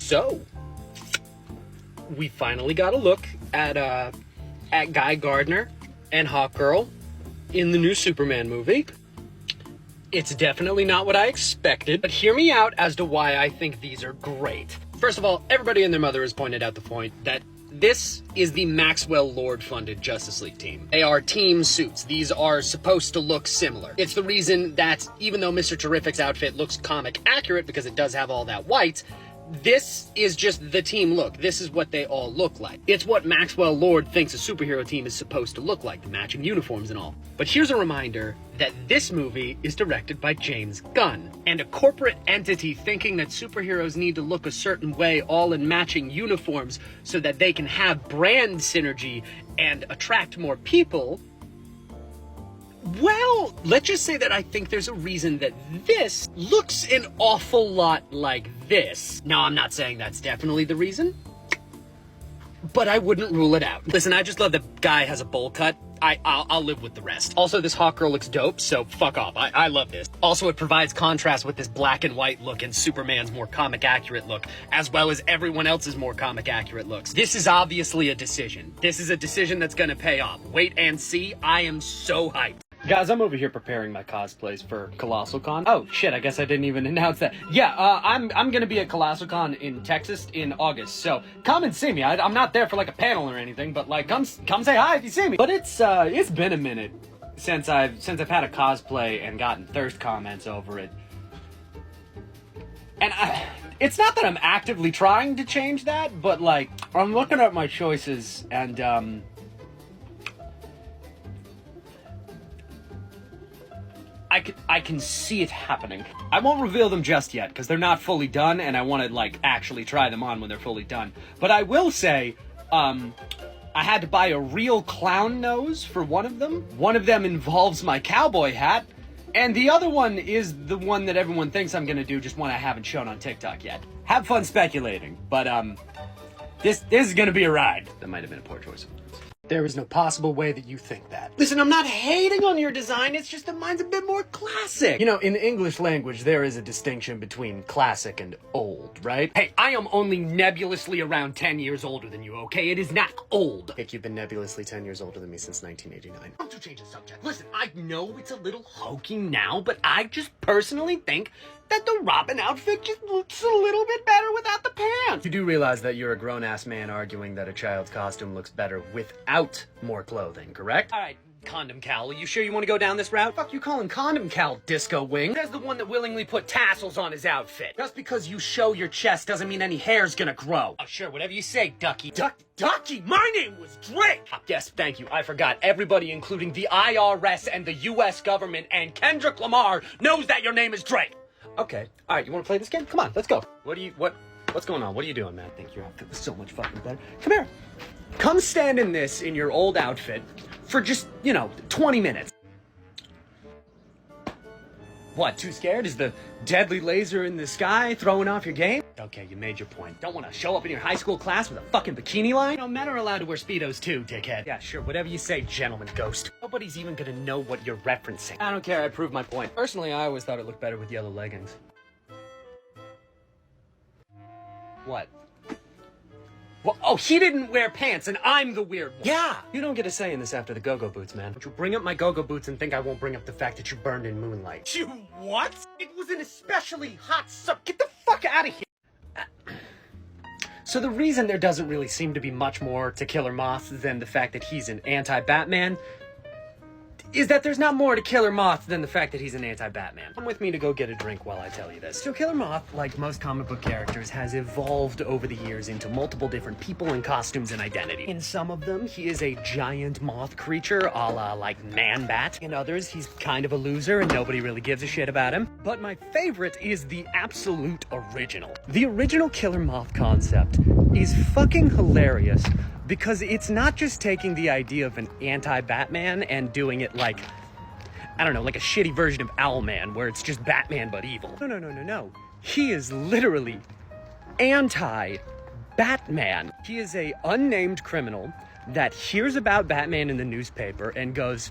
So, we finally got a look at Guy Gardner and Hawkgirl in the new Superman movie. It's definitely not what I expected, but hear me out as to why I think these are great. First of all, everybody and their mother has pointed out the point that this is the Maxwell Lord-funded Justice League team. They are team suits. These are supposed to look similar. It's the reason that even though Mr. Terrific's outfit looks comic accurate because it does have all that white, this is just the team look. This is what they all look like. It's what Maxwell Lord thinks a superhero team is supposed to look like, the matching uniforms and all. But here's a reminder that this movie is directed by James Gunn, and a corporate entity thinking that superheroes need to look a certain way all in matching uniforms so that they can have brand synergy and attract more people. Well, let's just say that I think there's a reason that this looks an awful lot like this. Now, I'm not saying that's definitely the reason, but I wouldn't rule it out. Listen, I just love that Guy has a bowl cut. I'll live with the rest. Also, this Hawkgirl looks dope, so fuck off. I love this. Also, it provides contrast with this black and white look and Superman's more comic accurate look, as well as everyone else's more comic accurate looks. This is obviously a decision. This is a decision that's gonna pay off. Wait and see. I am so hyped. Guys, I'm over here preparing my cosplays for Colossal Con. Oh, shit, I guess I didn't even announce that. Yeah, I'm gonna be at Colossal Con in Texas in August, so come and see me. I'm not there for, like, a panel or anything, but, like, come say hi if you see me. But it's been a minute since I've had a cosplay and gotten thirst comments over it. And it's not that I'm actively trying to change that, but, like, I'm looking at my choices and, I can see it happening. I won't reveal them just yet, because they're not fully done, and I want to, like, actually try them on when they're fully done. But I will say, I had to buy a real clown nose for one of them. One of them involves my cowboy hat, and the other one is the one that everyone thinks I'm gonna do, just one I haven't shown on TikTok yet. Have fun speculating, but, this is gonna be a ride. That might have been a poor choice of words. There is no possible way that you think that. Listen, I'm not hating on your design, it's just that mine's a bit more classic. You know, in the English language, there is a distinction between classic and old, right? Hey, I am only nebulously around 10 years older than you, okay? It is not old. Heck, you've been nebulously 10 years older than me since 1989. Don't you change the subject. Listen, I know it's a little hokey now, but I just personally think that the Robin outfit just looks a little bit better without the pants. You do realize that you're a grown-ass man arguing that a child's costume looks better without more clothing, correct? All right, Condom Cal, are you sure you want to go down this route? Fuck you calling Condom Cal, Disco Wing? There's the one that willingly put tassels on his outfit. Just because you show your chest doesn't mean any hair's gonna grow. Oh, sure, whatever you say, Ducky. Ducky? My name was Drake! Yes, thank you, I forgot. Everybody, including the IRS and the US government and Kendrick Lamar, knows that your name is Drake. Okay. All right, you want to play this game? Come on, let's go. What's going on? What are you doing, man? I think your outfit was so much fucking better. Come here. Come stand in this in your old outfit for just, 20 minutes. What, too scared? Is the deadly laser in the sky throwing off your game? Okay, you made your point. Don't want to show up in your high school class with a fucking bikini line? Men are allowed to wear Speedos too, dickhead. Yeah, sure, whatever you say, gentleman ghost. Nobody's even gonna know what you're referencing. I don't care, I proved my point. Personally, I always thought it looked better with yellow leggings. What? Well, oh, he didn't wear pants, and I'm the weird one. Yeah! You don't get a say in this after the go-go boots, man. Don't you bring up my go-go boots and think I won't bring up the fact that you burned in moonlight. You what? It was an especially hot summer. Get the fuck out of here! So the reason there doesn't really seem to be much more to Killer Moth than the fact that he's an anti-Batman is that there's not more to Killer Moth than the fact that he's an anti-Batman. Come with me to go get a drink while I tell you this. So Killer Moth, like most comic book characters, has evolved over the years into multiple different people and costumes and identity. In some of them, he is a giant moth creature, a la like Man-Bat. In others, he's kind of a loser and nobody really gives a shit about him. But my favorite is the absolute original. The original Killer Moth concept is fucking hilarious because it's not just taking the idea of an anti-Batman and doing it like, I don't know, like a shitty version of Owlman where it's just Batman but evil. No. He is literally anti-Batman. He is a unnamed criminal that hears about Batman in the newspaper and goes,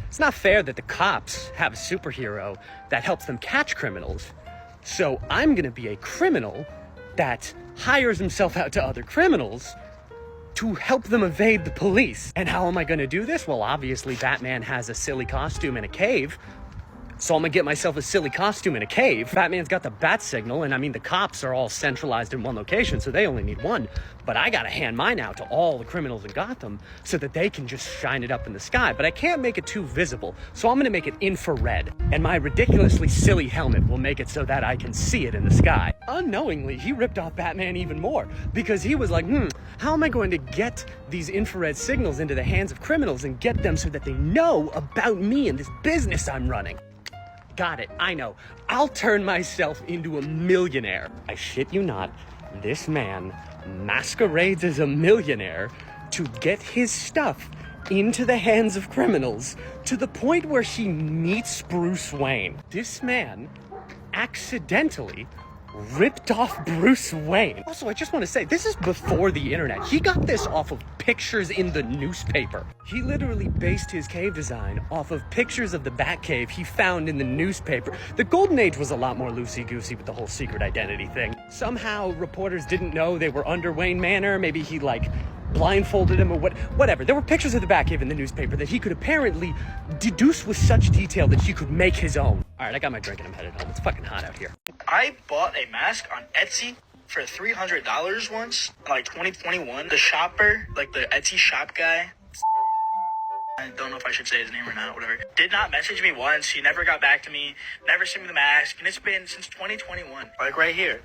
it's not fair that the cops have a superhero that helps them catch criminals. So I'm gonna be a criminal that hires himself out to other criminals to help them evade the police. And how am I gonna do this? Well, obviously Batman has a silly costume in a cave, so I'm gonna get myself a silly costume in a cave. Batman's got the bat signal, and I mean, the cops are all centralized in one location, so they only need one. But I gotta hand mine out to all the criminals in Gotham so that they can just shine it up in the sky. But I can't make it too visible, so I'm gonna make it infrared. And my ridiculously silly helmet will make it so that I can see it in the sky. Unknowingly, he ripped off Batman even more, because he was like, how am I going to get these infrared signals into the hands of criminals and get them so that they know about me and this business I'm running? Got it, I know. I'll turn myself into a millionaire. I shit you not, this man masquerades as a millionaire to get his stuff into the hands of criminals to the point where he meets Bruce Wayne. This man accidentally ripped off Bruce Wayne. Also, I just want to say, this is before the internet. He got this off of pictures in the newspaper. He literally based his cave design off of pictures of the Batcave he found in the newspaper. The Golden Age was a lot more loosey-goosey with the whole secret identity thing. Somehow, reporters didn't know they were under Wayne Manor. Maybe he, like, blindfolded him or whatever. There were pictures of the Batcave in the newspaper that he could apparently deduce with such detail that he could make his own. All right, I got my drink and I'm headed home. It's fucking hot out here. I bought a mask on Etsy for $300 once, like 2021. The shopper, like the Etsy shop guy, I don't know if I should say his name or not, whatever, did not message me once. He never got back to me, never sent me the mask, and it's been since 2021. Like right here.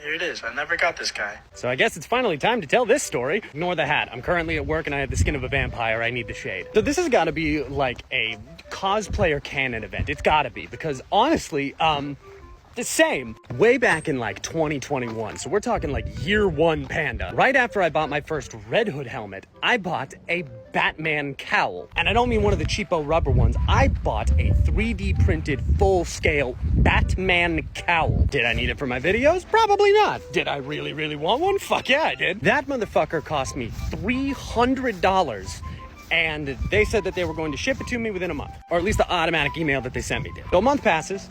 Here it is. I never got this guy. So I guess it's finally time to tell this story. Ignore the hat. I'm currently at work and I have the skin of a vampire. I need the shade. So this has got to be like a cosplayer canon event. It's got to be, because honestly, the same. Way back in like 2021, so we're talking like year one Panda. Right after I bought my first Red Hood helmet, I bought a Batman cowl. And I don't mean one of the cheapo rubber ones. I bought a 3D printed full-scale Batman cowl. Did I need it for my videos? Probably not. Did I really, really want one? Fuck yeah, I did. That motherfucker cost me $300. And they said that they were going to ship it to me within a month. Or at least the automatic email that they sent me did. So a month passes.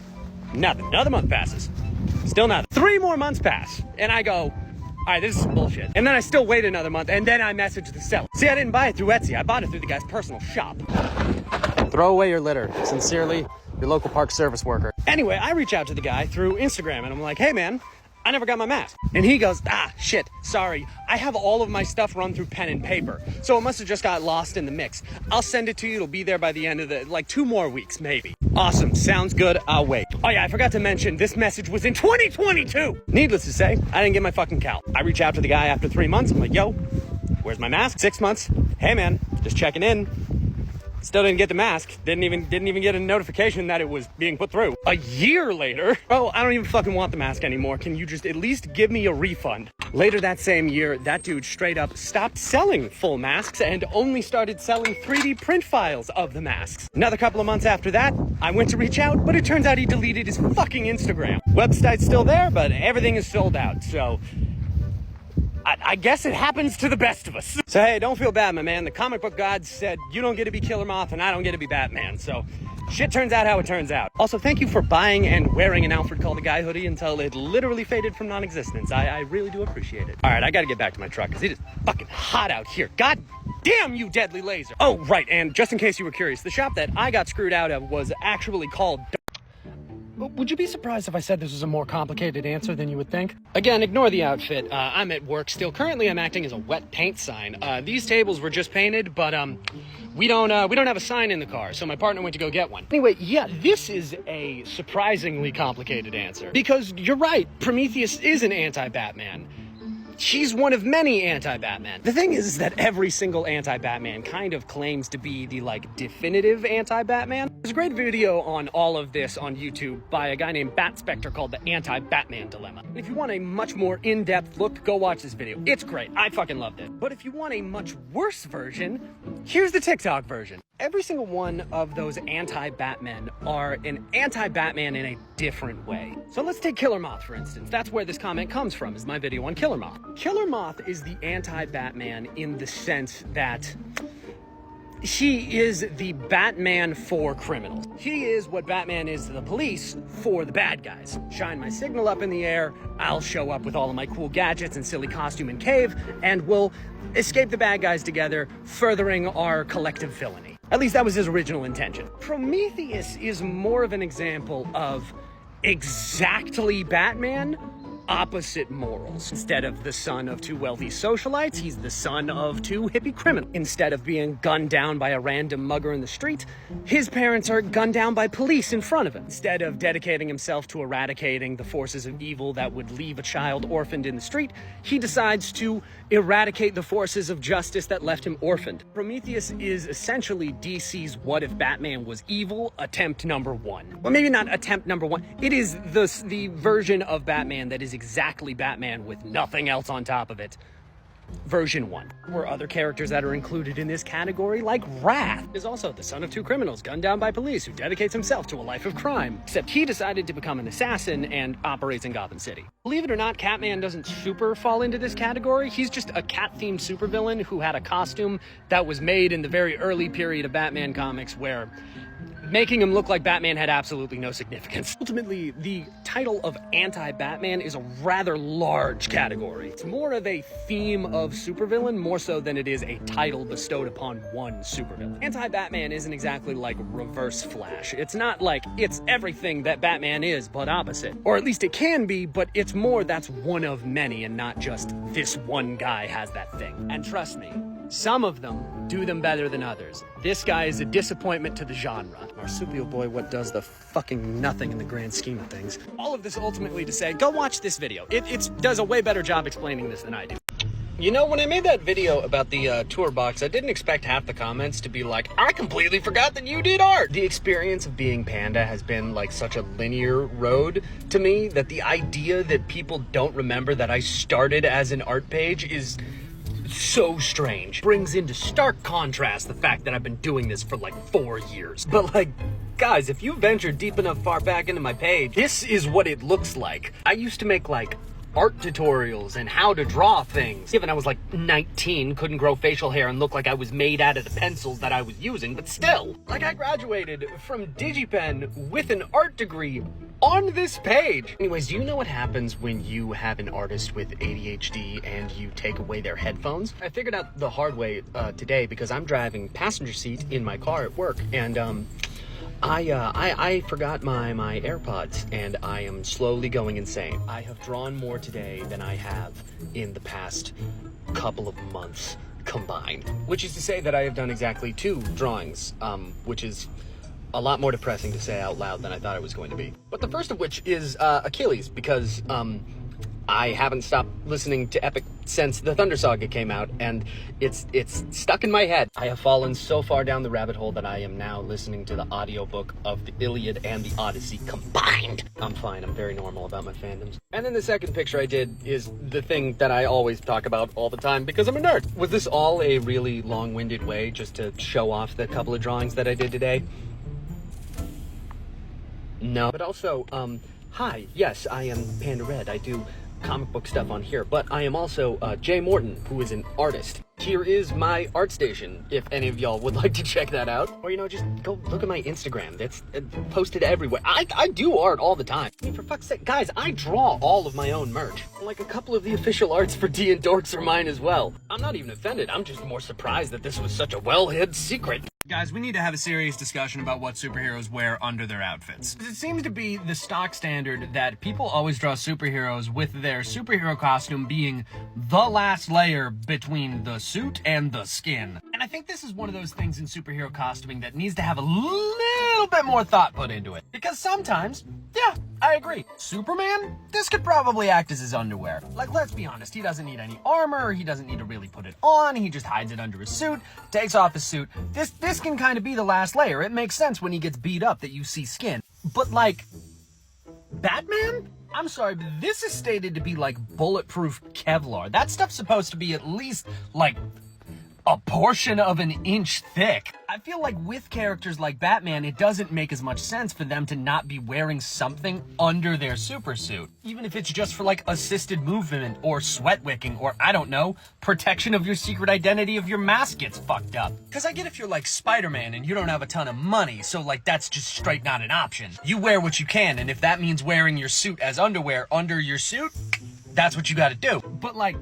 Nothing. Another month passes. Still nothing. 3 more months pass. And I go, all right, this is some bullshit. And then I still wait another month, and then I message the seller. See, I didn't buy it through Etsy. I bought it through the guy's personal shop. Throw away your litter. Sincerely, your local park service worker. Anyway, I reach out to the guy through Instagram, and I'm like, hey, man, I never got my mask. And he goes, shit, sorry. I have all of my stuff run through pen and paper, so it must have just got lost in the mix. I'll send it to you. It'll be there by the end of like 2 more weeks, maybe. Awesome, sounds good, I'll wait. Oh yeah, I forgot to mention, this message was in 2022. Needless to say, I didn't get my fucking cowl. I reach out to the guy after 3 months. I'm like, yo, where's my mask? 6 months. Hey man, just checking in. Still didn't get the mask. Didn't even get a notification that it was being put through. A year later, oh, I don't even fucking want the mask anymore. Can you just at least give me a refund? Later that same year, that dude straight up stopped selling full masks and only started selling 3D print files of the masks. Another couple of months after that, I went to reach out, but it turns out he deleted his fucking Instagram. Website's still there, but everything is sold out, so I guess it happens to the best of us. So hey, don't feel bad, my man. The comic book gods said you don't get to be Killer Moth and I don't get to be Batman, so shit turns out how it turns out. Also, thank you for buying and wearing an Alfred Call the Guy hoodie until it literally faded from non-existence. I really do appreciate it. All right, I gotta get back to my truck because it is fucking hot out here. God damn you, deadly laser. Oh, right, and just in case you were curious, the shop that I got screwed out of was actually called... Would you be surprised if I said this was a more complicated answer than you would think? Again, ignore the outfit. I'm at work still. Currently, I'm acting as a wet paint sign. These tables were just painted, but we don't have a sign in the car, so my partner went to go get one. Anyway, yeah, this is a surprisingly complicated answer. Because you're right, Prometheus is an anti-Batman. She's one of many anti-Batman. The thing is that every single anti-Batman kind of claims to be the, like, definitive anti-Batman. There's a great video on all of this on YouTube by a guy named Bat Spectre called The Anti-Batman Dilemma. If you want a much more in-depth look, go watch this video. It's great. I fucking loved it. But if you want a much worse version, here's the TikTok version. Every single one of those anti-Batmen are an anti-Batman in a different way. So let's take Killer Moth, for instance. That's where this comment comes from, is my video on Killer Moth. Killer Moth is the anti-Batman in the sense that He is the Batman for criminals. He is what Batman is to the police for the bad guys. Shine my signal up in the air, I'll show up with all of my cool gadgets and silly costume and cave, and we'll escape the bad guys together, furthering our collective villainy. At least that was his original intention. Prometheus is more of an example of exactly Batman, opposite morals. Instead of the son of two wealthy socialites, he's the son of two hippie criminals. Instead of being gunned down by a random mugger in the street, his parents are gunned down by police in front of him. Instead of dedicating himself to eradicating the forces of evil that would leave a child orphaned in the street, he decides to eradicate the forces of justice that left him orphaned. Prometheus is essentially DC's What If Batman Was Evil attempt number one. Well, maybe not attempt number one. It is the version of Batman that is exactly Batman with nothing else on top of it. Version 1. There were other characters that are included in this category, like Wrath is also the son of two criminals gunned down by police who dedicates himself to a life of crime. Except he decided to become an assassin and operates in Gotham City. Believe it or not, Catman doesn't super fall into this category. He's just a cat-themed supervillain who had a costume that was made in the very early period of Batman comics where making him look like Batman had absolutely no significance. Ultimately, the title of anti-Batman is a rather large category. It's more of a theme of supervillain, more so than it is a title bestowed upon one supervillain. Anti-Batman isn't exactly like Reverse Flash. It's not like it's everything that Batman is, but opposite. Or at least it can be, but it's more that's one of many and not just this one guy has that thing. And trust me, some of them do them better than others. This guy is a disappointment to the genre. Marsupial boy, what does the fucking nothing in the grand scheme of things. All of this ultimately to say, go watch this video. It does a way better job explaining this than I do. You know, when I made that video about the tour box, I didn't expect half the comments to be like, I completely forgot that you did art. The experience of being Panda has been like such a linear road to me that the idea that people don't remember that I started as an art page is so strange. Brings into stark contrast the fact that I've been doing this for like 4 years. But like, guys, if you venture deep enough far back into my page, this is what it looks like. I used to make like art tutorials and how to draw things. Even I was like 19, couldn't grow facial hair and look like I was made out of the pencils that I was using, but still. Like, I graduated from DigiPen with an art degree on this page. Anyways, do you know what happens when you have an artist with ADHD and you take away their headphones? I figured out the hard way today because I'm driving passenger seat in my car at work, and I forgot my AirPods, and I am slowly going insane. I have drawn more today than I have in the past couple of months combined. Which is to say that I have done exactly 2 drawings, which is a lot more depressing to say out loud than I thought it was going to be. But the first of which is Achilles, because I haven't stopped listening to Epic since the Thunder Saga came out, and it's stuck in my head. I have fallen so far down the rabbit hole that I am now listening to the audiobook of the Iliad and the Odyssey combined. I'm fine, I'm very normal about my fandoms. And then the second picture I did is the thing that I always talk about all the time because I'm a nerd. Was this all a really long-winded way just to show off the couple of drawings that I did today? No. But also, hi, yes, I am Panda Red. I do comic book stuff on here, but I am also Jay Morton, who is an artist. Here is my art station, if any of y'all would like to check that out. Or, you know, just go look at my Instagram. It's posted everywhere. I do art all the time. I mean, for fuck's sake, guys, I draw all of my own merch. Like, a couple of the official arts for D and Dorks are mine as well. I'm not even offended. I'm just more surprised that this was such a well-hid secret. Guys, we need to have a serious discussion about what superheroes wear under their outfits. It seems to be the stock standard that people always draw superheroes with their superhero costume being the last layer between the suit and the skin. And I think this is one of those things in superhero costuming that needs to have a little bit more thought put into it. Because sometimes, yeah, I agree. Superman? This could probably act as his underwear. Like, let's be honest, he doesn't need any armor, he doesn't need to really put it on, he just hides it under his suit, takes off his suit. This can kind of be the last layer. It makes sense when he gets beat up that you see skin. But like, Batman? I'm sorry, but this is stated to be like bulletproof Kevlar. That stuff's supposed to be at least like a portion of an inch thick. I feel like with characters like Batman, it doesn't make as much sense for them to not be wearing something under their super suit. Even if it's just for like assisted movement or sweat wicking or I don't know, protection of your secret identity if your mask gets fucked up. Cause I get if you're like Spider-Man and you don't have a ton of money, so like that's just straight not an option. You wear what you can, and if that means wearing your suit as underwear under your suit, that's what you gotta do. But like,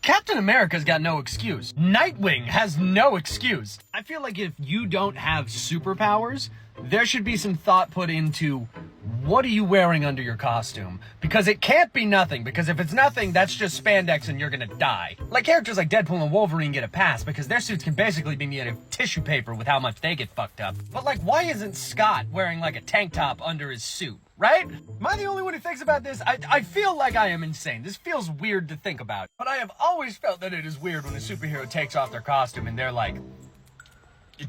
Captain America's got no excuse. Nightwing has no excuse. I feel like if you don't have superpowers, there should be some thought put into what are you wearing under your costume? Because it can't be nothing, because if it's nothing, that's just spandex and you're gonna die. Like characters like Deadpool and Wolverine get a pass because their suits can basically be made of tissue paper with how much they get fucked up. But like, why isn't Scott wearing like a tank top under his suit? Right? Am I the only one who thinks about this? I feel like I am insane. This feels weird to think about. But I have always felt that it is weird when a superhero takes off their costume and they're like,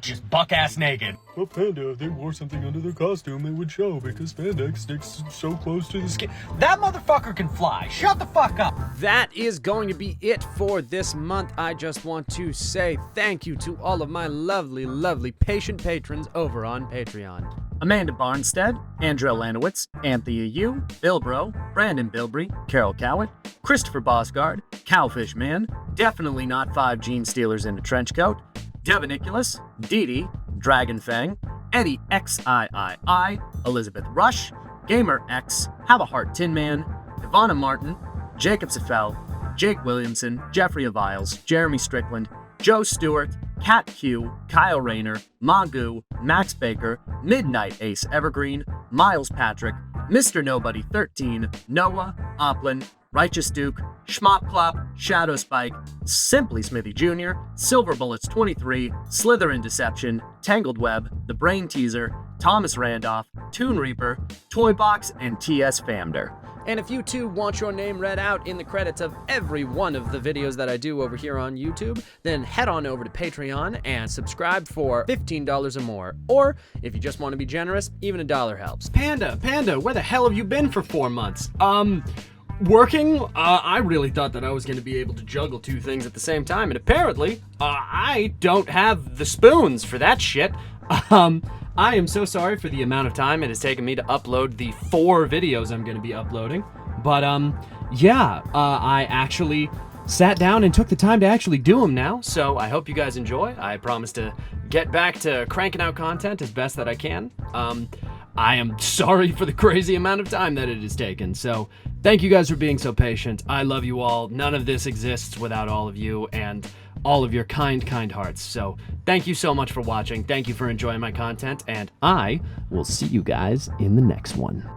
just buck-ass naked. Well, Panda, if they wore something under their costume, it would show because spandex sticks so close to the skin. That motherfucker can fly. Shut the fuck up. That is going to be it for this month. I just want to say thank you to all of my lovely, lovely patient patrons over on Patreon. Amanda Barnstead, Andrea Lanowitz, Anthea Yu, Bill Bro, Brandon Bilbrey, Carol Cowett, Christopher Bosgard, Cowfish Man, Definitely Not 5 Gene Stealers in a Trench Coat, Devin Nicholas, Dee Dee, Dragon Fang, Eddie XIII, Elizabeth Rush, Gamer X, Have a Heart Tin Man, Ivana Martin, Jacob Sefel, Jake Williamson, Jeffrey Aviles, Jeremy Strickland, Joe Stewart, Kat Q, Kyle Rayner, Magoo, Max Baker, Midnight Ace Evergreen, Miles Patrick, Mr. Nobody 13, Noah, Oplin, Righteous Duke, Schmop Clop, Shadow Spike, Simply Smithy Jr., Silver Bullets 23, Slytherin Deception, Tangled Web, The Brain Teaser, Thomas Randolph, Toon Reaper, Toy Box, and T.S. Famder. And if you too want your name read out in the credits of every one of the videos that I do over here on YouTube, then head on over to Patreon and subscribe for $15 or more. Or, if you just want to be generous, even $1 helps. Panda, where the hell have you been for 4 months? Working? I really thought that I was going to be able to juggle 2 things at the same time, and apparently, I don't have the spoons for that shit. I am so sorry for the amount of time it has taken me to upload the 4 videos I'm going to be uploading. But, I actually sat down and took the time to actually do them now. So I hope you guys enjoy. I promise to get back to cranking out content as best that I can. I am sorry for the crazy amount of time that it has taken. So thank you guys for being so patient. I love you all. None of this exists without all of you and all of your kind hearts. So thank you so much for watching. Thank you for enjoying my content, and I will see you guys in the next one.